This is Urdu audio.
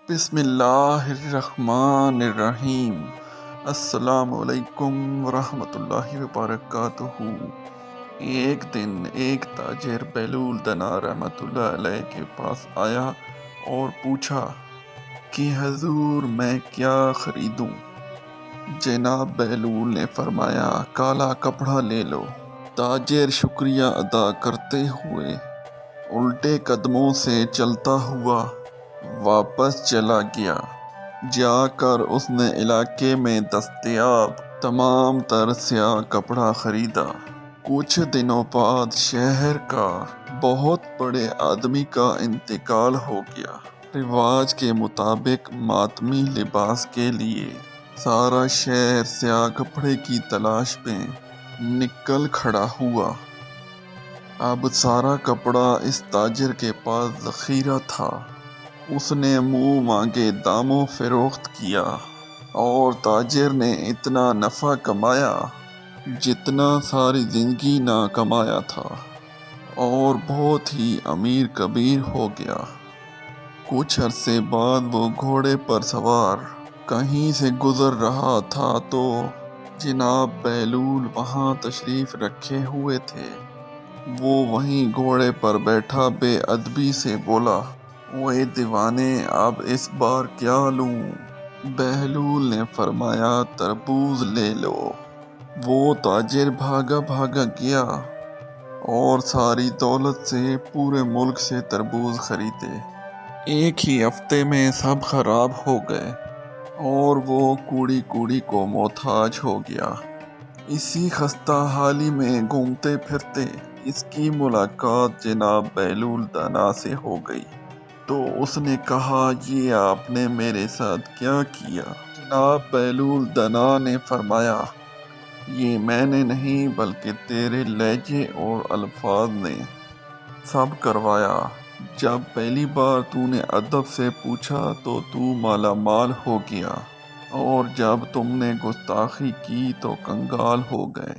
بسم اللہ الرحمن الرحیم۔ السلام علیکم ورحمۃ اللہ وبرکاتہ۔ ایک دن ایک تاجر بہلول دنا رحمۃ اللہ علیہ کے پاس آیا اور پوچھا کہ حضور میں کیا خریدوں؟ جناب بہلول نے فرمایا کالا کپڑا لے لو۔ تاجر شکریہ ادا کرتے ہوئے الٹے قدموں سے چلتا ہوا واپس چلا گیا۔ جا کر اس نے علاقے میں دستیاب تمام تر سیاہ کپڑا خریدا۔ کچھ دنوں بعد شہر کا بہت بڑے آدمی کا انتقال ہو گیا۔ رواج کے مطابق ماتمی لباس کے لیے سارا شہر سیاہ کپڑے کی تلاش میں نکل کھڑا ہوا۔ اب سارا کپڑا اس تاجر کے پاس ذخیرہ تھا۔ اس نے منہ مانگے داموں فروخت کیا اور تاجر نے اتنا نفع کمایا جتنا ساری زندگی نہ کمایا تھا، اور بہت ہی امیر کبیر ہو گیا۔ کچھ عرصے بعد وہ گھوڑے پر سوار کہیں سے گزر رہا تھا تو جناب بہلول وہاں تشریف رکھے ہوئے تھے۔ وہ وہیں گھوڑے پر بیٹھا بے ادبی سے بولا، اوئے دیوانے، اب اس بار کیا لوں؟ بہلول نے فرمایا تربوز لے لو۔ وہ تاجر بھاگا بھاگا گیا اور ساری دولت سے پورے ملک سے تربوز خریدے۔ ایک ہی ہفتے میں سب خراب ہو گئے اور وہ کوڑی کوڑی کو محتاج ہو گیا۔ اسی خستہ حالی میں گھومتے پھرتے اس کی ملاقات جناب بہلول دنا سے ہو گئی تو اس نے کہا، یہ آپ نے میرے ساتھ کیا کیا؟ جناب بہلول دنا نے فرمایا، یہ میں نے نہیں بلکہ تیرے لہجے اور الفاظ نے سب کروایا۔ جب پہلی بار تو نے ادب سے پوچھا تو مالا مال ہو گیا، اور جب تم نے گستاخی کی تو کنگال ہو گئے۔